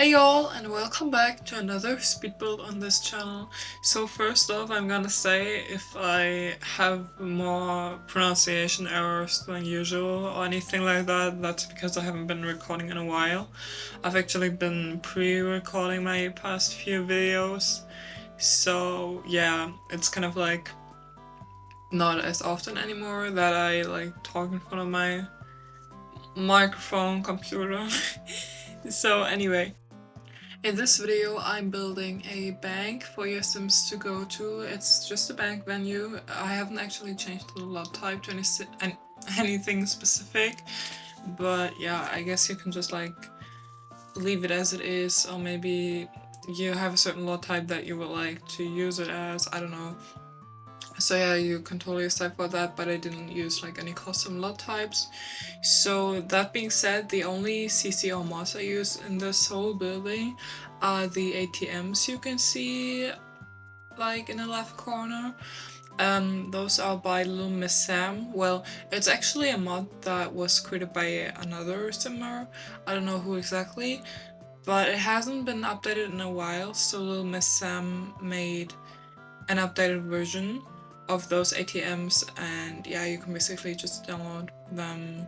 Hey y'all, and welcome back to another speed build on this channel. So first off, I'm gonna say if I have more pronunciation errors than usual or anything like that, that's because I haven't been recording in a while. I've actually been pre-recording my past few videos, so yeah, it's kind of like not as often anymore that I like talk in front of my microphone computer. So anyway, in this video, I'm building a bank for your Sims to go to. It's just a bank venue. I haven't actually changed the lot type to anything specific, but yeah, I guess you can just like leave it as it is, or maybe you have a certain lot type that you would like to use it as, I don't know. So yeah, you can totally decide for that, but I didn't use like any custom lot types. So that being said, the only CCO mods I use in this whole building are the ATMs you can see like in the left corner. Those are by Little Miss Sam. Well, it's actually a mod that was created by another simmer. I don't know who exactly, but it hasn't been updated in a while, so Little Miss Sam made an updated version of those ATMs, and yeah, you can basically just download them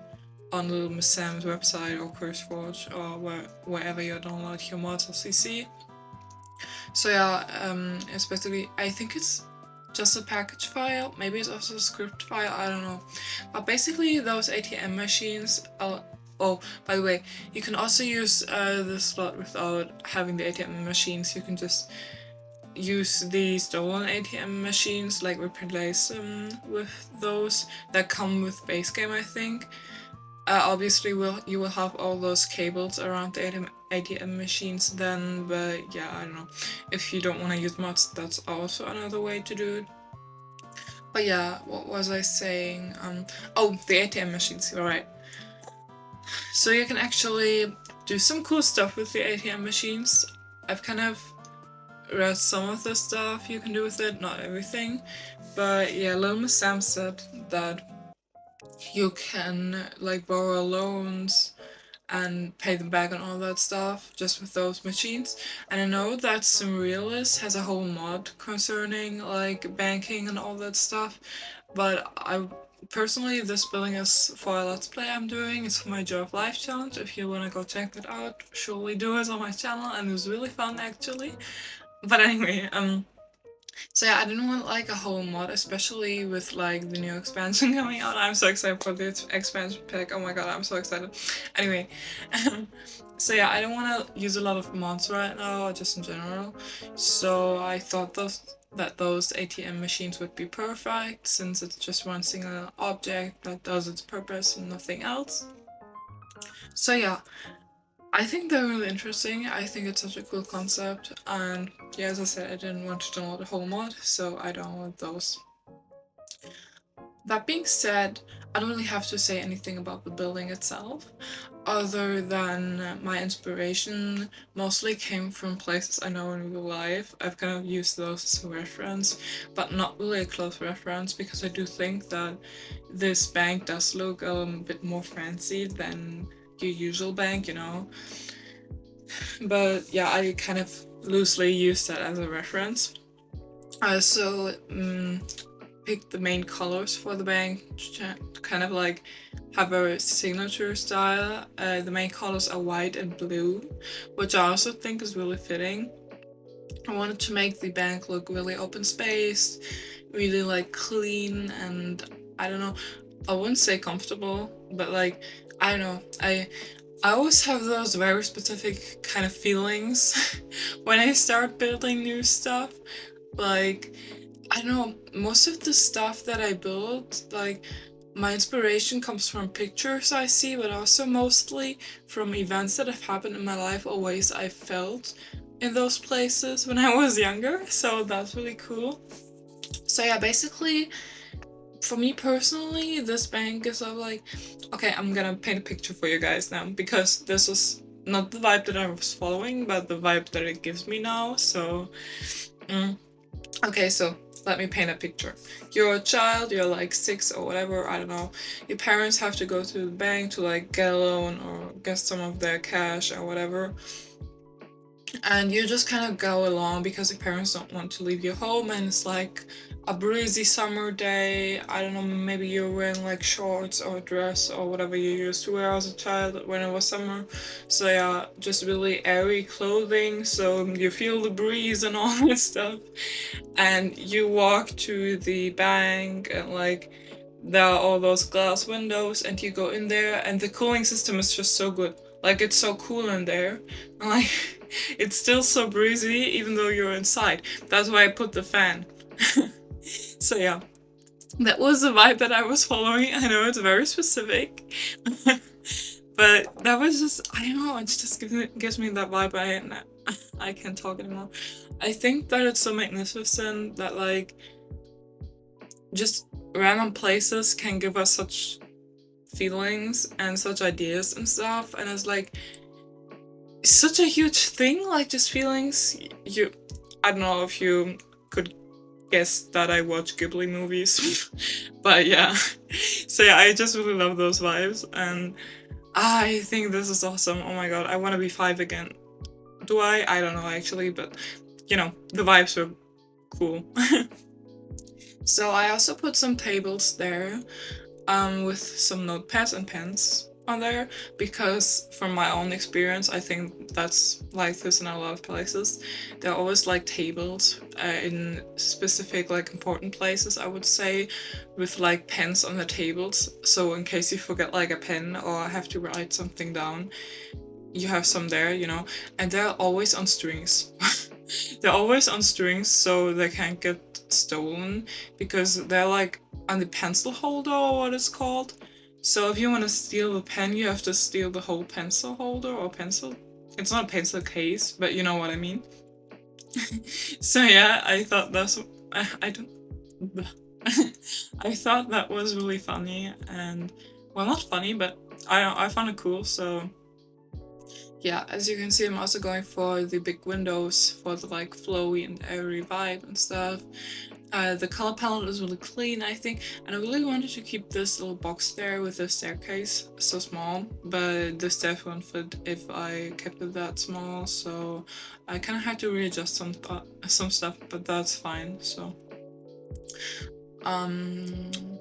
on Little Miss Sam's website or CurseForge or wherever you download your mods or CC. So yeah, it's basically, I think it's just a package file, maybe it's also a script file, I don't know. But basically those ATM machines are, oh, by the way, you can also use this slot without having the ATM machines. You can just use the stolen ATM machines, like replace them with those that come with base game, I think. Obviously, you will have all those cables around the ATM machines then, but yeah, I don't know. If you don't want to use mods, that's also another way to do it. But yeah, what was I saying? Oh, the ATM machines, you're right. So you can actually do some cool stuff with the ATM machines. I've kind of read some of the stuff you can do with it, not everything. But yeah, Little Miss Sam said that you can like borrow loans and pay them back and all that stuff just with those machines. And I know that Simrealist has a whole mod concerning like banking and all that stuff, but I personally, this building is for a let's play I'm doing. It's for my Joy of Life challenge. If you wanna go check it out, surely do it on my channel, and it was really fun actually. But anyway, so yeah, I didn't want like a whole mod, especially with like the new expansion coming out. I'm so excited for this expansion pack. Oh my god, I'm so excited. Anyway, so yeah, I don't want to use a lot of mods right now, just in general. So I thought those ATM machines would be perfect, since it's just one single object that does its purpose and nothing else. So yeah, I think they're really interesting. I think it's such a cool concept, and yeah, as I said, I didn't want to download a whole mod, so I downloaded those. That being said, I don't really have to say anything about the building itself, other than my inspiration mostly came from places I know in real life. I've kind of used those as a reference, but not really a close reference, because I do think that this bank does look a bit more fancy than your usual bank, you know? But yeah, I kind of loosely use that as a reference. I also picked the main colors for the bank to kind of like have a signature style. The main colors are white and blue, which I also think is really fitting. I wanted to make the bank look really open spaced, really like clean, and I don't know, I wouldn't say comfortable, but like, I don't know, I always have those very specific kind of feelings when I start building new stuff. Like, I don't know, most of the stuff that I build, like, my inspiration comes from pictures I see, but also mostly from events that have happened in my life or ways I felt in those places when I was younger. So that's really cool. So yeah, basically, for me personally, this bank is of like, okay, I'm gonna paint a picture for you guys now, because this is not the vibe that I was following, but the vibe that it gives me now. So, okay, so let me paint a picture. You're a child, you're like 6 or whatever, I don't know. Your parents have to go to the bank to like get a loan or get some of their cash or whatever. and you just kind of go along because your parents don't want to leave you home, and it's like a breezy summer day. I don't know, maybe you're wearing like shorts or a dress or whatever you used to wear as a child when it was summer. So yeah, just really airy clothing so you feel the breeze and all that stuff. And you walk to the bank, and like there are all those glass windows, and you go in there, and the cooling system is just so good. Like, it's so cool in there, and like it's still so breezy even though you're inside. That's why I put the fan. So yeah, that was the vibe that I was following. I know it's very specific, but that was just, I don't know, it just gives me that vibe. I can't talk anymore. I think that it's so magnificent that like just random places can give us such feelings and such ideas and stuff, and it's like such a huge thing, like just feelings. I don't know if you could guess that I watch Ghibli movies, but yeah. So yeah, I just really love those vibes, and I think this is awesome. Oh my god, I want to be 5 again. Do I? I don't know actually, but you know, the vibes were cool. So I also put some tables there, with some notepads and pens on there, because from my own experience, I think that's like this in a lot of places. There are always like tables in specific like important places, I would say, with like pens on the tables. So in case you forget like a pen or have to write something down, you have some there, you know, and they're always on strings. They're always on strings so they can't get stolen, because they're like on the pencil holder or what it's called. So if you want to steal the pen, you have to steal the whole pencil holder or pencil. It's not a pencil case, but you know what I mean. So yeah, I thought that's I don't. I thought that was really funny, and well, not funny, but I found it cool. So yeah, as you can see, I'm also going for the big windows for the like flowy and airy vibe and stuff. The color palette is really clean, I think, and I really wanted to keep this little box there with the staircase so small, but the stairs won't fit if I kept it that small, so I kind of had to readjust some stuff, but that's fine. So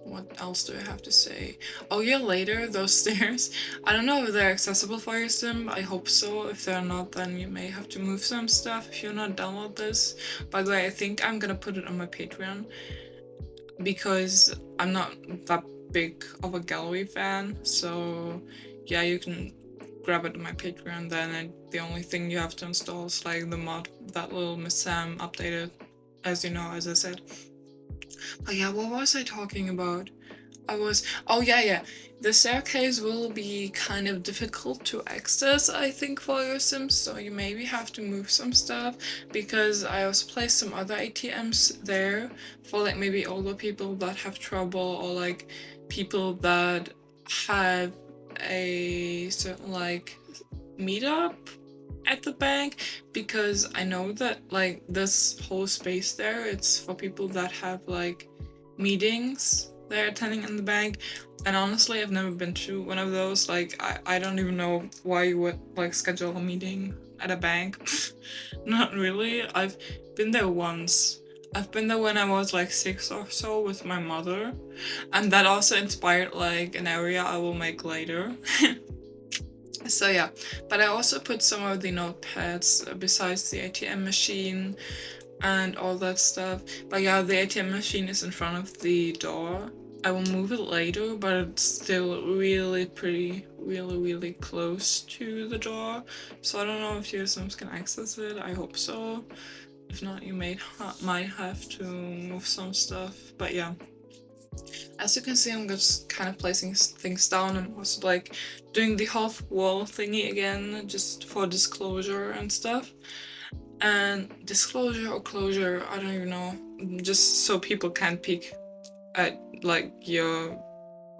what else do I have to say? Oh yeah, later, those stairs. I don't know if they're accessible for your sim. I hope so. If they're not, then you may have to move some stuff if you're not download this. By the way, I think I'm gonna put it on my Patreon, because I'm not that big of a gallery fan. So yeah, you can grab it on my Patreon then, and the only thing you have to install is like the mod that little Miss Sam updated, as you know, as I said. But yeah, what was I talking about? Oh yeah. The staircase will be kind of difficult to access, I think, for your Sims, so you maybe have to move some stuff, because I also placed some other ATMs there for like maybe older people that have trouble, or like people that have a certain like meetup at the bank, because I know that like this whole space there, it's for people that have like meetings they're attending in the bank. And honestly, I've never been to one of those. Like, I don't even know why you would like schedule a meeting at a bank. Not really. I've been there once. I've been there when I was like 6 or so with my mother, and that also inspired like an area I will make later. So yeah, but I also put some of the notepads besides the ATM machine and all that stuff. But yeah, the ATM machine is in front of the door. I will move it later, but it's still really really close to the door. So I don't know if your Sims can access it. I hope so. If not, you might have to move some stuff. But yeah. As you can see, I'm just kind of placing things down, and also like doing the half wall thingy again, just for disclosure and stuff. And disclosure or closure, I don't even know, just so people can't peek at like your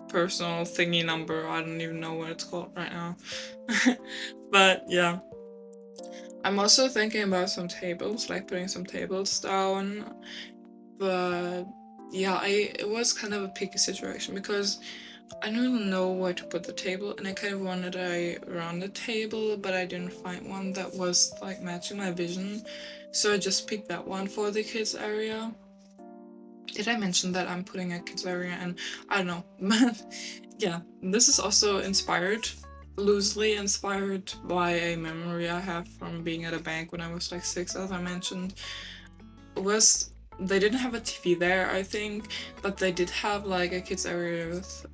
personal thingy number. I don't even know what it's called right now. But yeah, I'm also thinking about some tables, like putting some tables down. But yeah, it was kind of a picky situation, because I don't know where to put the table, and I kind of wanted a rounded table, but I didn't find one that was like matching my vision, so I just picked that one for the kids area. Did I mention that I'm putting a kids area? And I don't know, but yeah, this is also inspired, loosely inspired by a memory I have from being at a bank when I was like 6, as I mentioned. Was they didn't have a TV there, I think, but they did have like a kids area with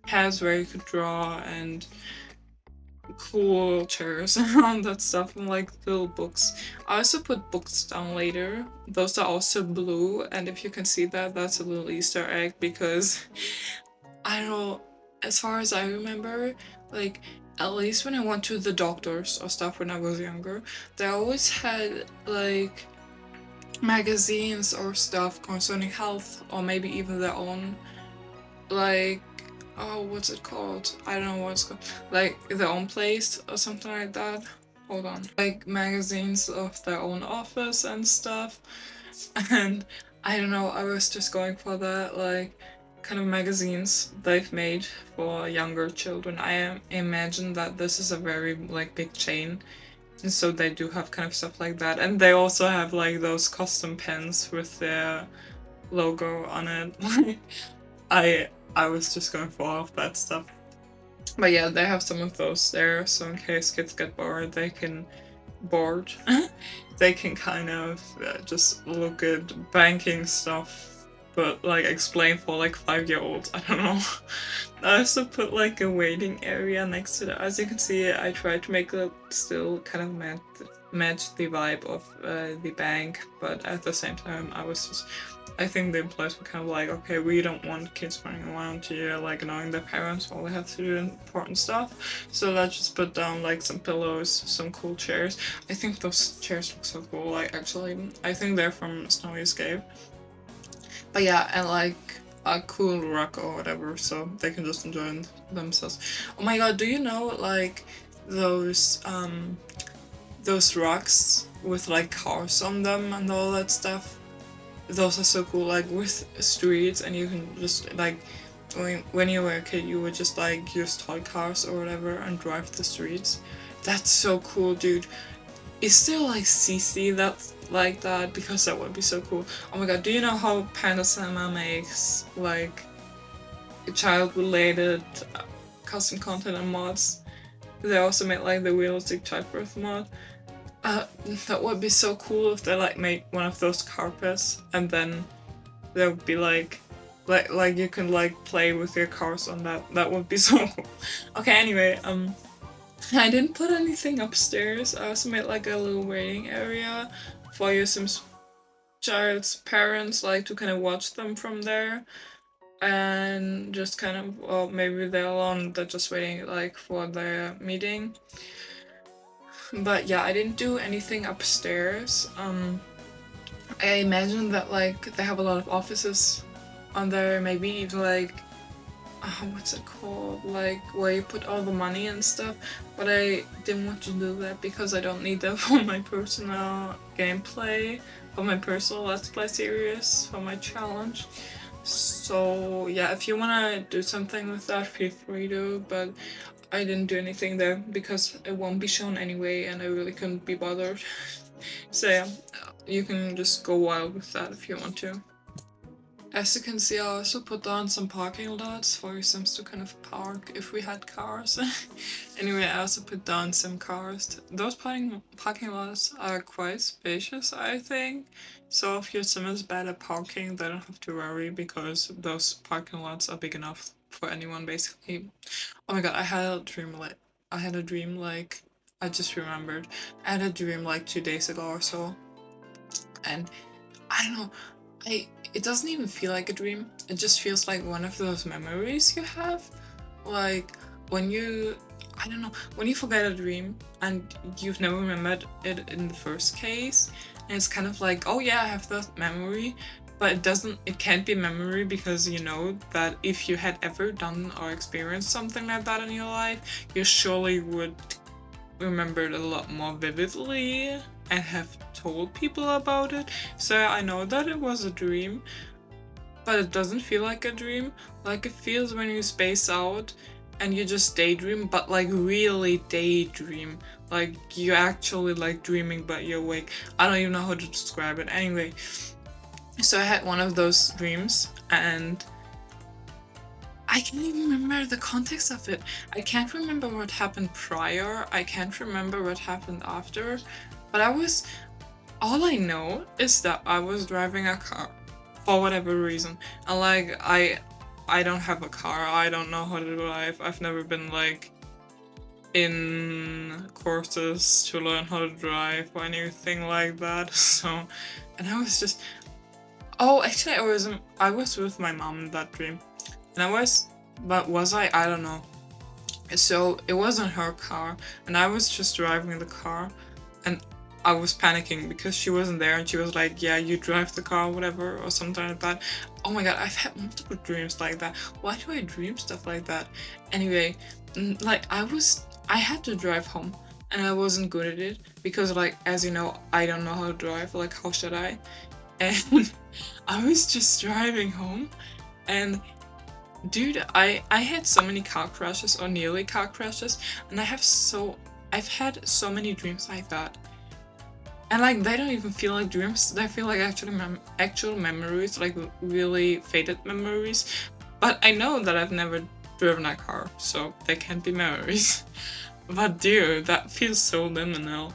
pads where you could draw and cool chairs and all that stuff, and like little books. I also put books down later. Those are also blue, and if you can see that, that's a little Easter egg because I don't know, as far as I remember, like at least when I went to the doctors or stuff when I was younger, they always had like magazines or stuff concerning health, or maybe even their own, like, oh, what's it called? I don't know what it's called. Like their own place or something like that. Hold on. Like magazines of their own office and stuff. And I don't know, I was just going for that, like, kind of magazines they've made for younger children. I imagine that this is a very, like, big chain. And so they do have kind of stuff like that. And they also have, like, those custom pens with their logo on it. I was just going for all of that stuff. But yeah, they have some of those there, so in case kids get bored, they can they can kind of just look at banking stuff, but like explain for like 5-year-olds. I don't know. I also put like a waiting area next to it. As you can see, I tried to make it still kind of match the vibe of the bank, but at the same time, I think the employees were kind of like, okay, we don't want kids running around here, like annoying their parents while they have to do important stuff. So let's just put down like some pillows, some cool chairs. I think those chairs look so cool. Like actually, I think they're from Snowy Escape. But yeah, and like a cool rock or whatever, so they can just enjoy themselves. Oh my god, do you know like those rocks with like cars on them and all that stuff? Those are so cool, like with streets, and you can just like when you were a kid you would just like use toy cars or whatever and drive the streets. That's so cool, dude. Is there like CC that's like that? Because that would be so cool. Oh my god, do you know how Pandasama makes like child related custom content and mods? They also made like the realistic childbirth mod. That would be so cool if they like made one of those carpets, and then there would be like you can like play with your cars on that. That would be so cool. Okay, anyway, I didn't put anything upstairs. I also made like a little waiting area for your Sims child's parents, like to kind of watch them from there, and just kind of, well, maybe they're alone, they're just waiting like for their meeting. But yeah, I didn't do anything upstairs. I imagine that like they have a lot of offices on there, maybe even like what's it called, like where you put all the money and stuff, but I didn't want to do that because I don't need that for my personal gameplay, for my personal Let's Play series, for my challenge. So yeah, if you want to do something with that, feel free to, but I didn't do anything there because it won't be shown anyway and I really couldn't be bothered. So yeah, you can just go wild with that if you want to. As you can see, I also put down some parking lots for your Sims to kind of park if we had cars. Anyway, I also put down some cars. Those parking lots are quite spacious, I think. So if your Sim is bad at parking, they don't have to worry because those parking lots are big enough for anyone basically. Oh my god, I had a dream like I just remembered. I had a dream like 2 days ago or so. And I don't know, it doesn't even feel like a dream. It just feels like one of those memories you have. Like when you, I don't know, when you forget a dream and you've never remembered it in the first case, and it's kind of like, oh yeah, I have that memory, but it can't be memory because you know that if you had ever done or experienced something like that in your life, you surely would remember it a lot more vividly and have told people about it. So I know that it was a dream, but it doesn't feel like a dream. Like it feels when you space out and you just daydream, but like really daydream. Like you're actually like dreaming but you're awake. I don't even know how to describe it. Anyway, so I had one of those dreams and I can't even remember the context of it. I can't remember what happened prior. I can't remember what happened after. But all I know is that I was driving a car for whatever reason. And like I don't have a car. I don't know how to drive. I've never been like in courses to learn how to drive or anything like that. So, and I was just, oh, actually I was with my mom in that dream. And but was I? I don't know. So it wasn't her car, and I was just driving the car, and I was panicking because she wasn't there, and she was like, "Yeah, you drive the car, whatever," or something like that. Oh my god, I've had multiple dreams like that. Why do I dream stuff like that? Anyway, like I had to drive home, and I wasn't good at it because, like, as you know, I don't know how to drive. Like, how should I? And I was just driving home, and dude, I had so many car crashes or nearly car crashes, and I've had so many dreams like that, and like they don't even feel like dreams. They feel like actual memories, like really faded memories. But I know that I've never driven a car, so they can't be memories. But dude, that feels so liminal,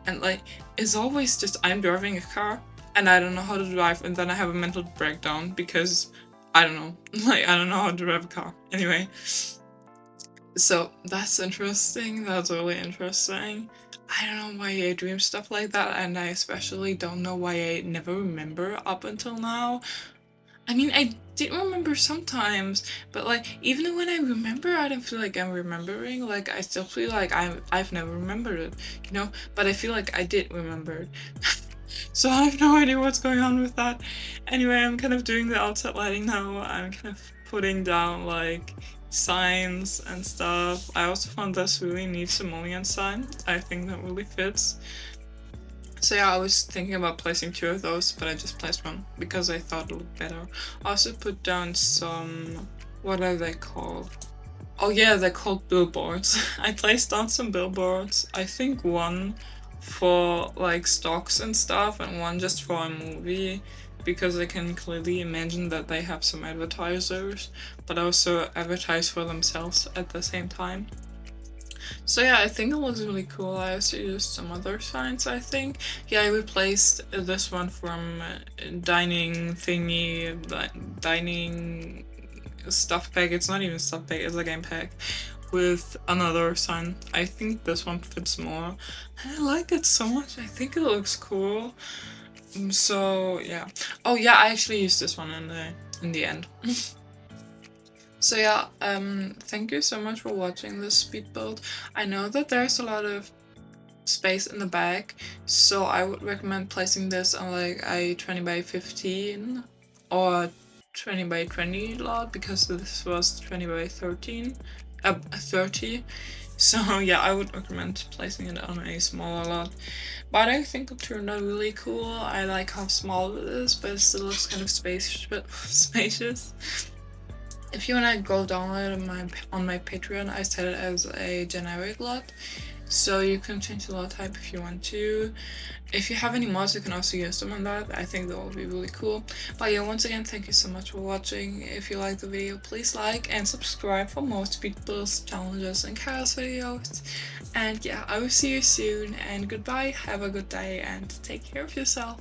and like it's always just I'm driving a car and I don't know how to drive, and then I have a mental breakdown because I don't know. Like, I don't know how to drive a car. Anyway. So, that's interesting. That's really interesting. I don't know why I dream stuff like that, and I especially don't know why I never remember up until now. I mean, I did remember sometimes, but like, even when I remember, I don't feel like I'm remembering. Like, I still feel like I've never remembered it, you know? But I feel like I did remember it. So I have no idea what's going on with that. Anyway, I'm kind of doing the outside lighting now. I'm kind of putting down like signs and stuff. I also found this really neat simoleon sign. I think that really fits. So yeah, I was thinking about placing 2 of those, but I just placed one because I thought it looked better. I also put down some, what are they called? Oh yeah, they're called billboards. I placed down some billboards. I think one for like stocks and stuff, and one just for a movie, because I can clearly imagine that they have some advertisers, but also advertise for themselves at the same time. So yeah, I think it looks really cool. I also used some other signs, I think. Yeah, I replaced this one from dining thingy, dining stuff pack. It's not even stuff pack, it's a game pack, with another sign. I think this one fits more, and I like it so much. I think it looks cool. So yeah. Oh yeah, I actually used this one in the end. So yeah, thank you so much for watching this speed build. I know that there's a lot of space in the back, so I would recommend placing this on like a 20 by 15 or 20 by 20 lot, because this was 20 by 30. So yeah, I would recommend placing it on a smaller lot. But I think it turned out really cool. I like how small it is, but it still looks kind of spacious. If you wanna go download it on my Patreon, I set it as a generic lot, so you can change the lot type if you want to. If you have any mods, you can also use them on that. I think that will be really cool. But yeah, once again, thank you so much for watching. If you liked the video, please like and subscribe for more speed builds, challenges, and chaos videos. And yeah, I will see you soon, and goodbye, have a good day, and take care of yourself.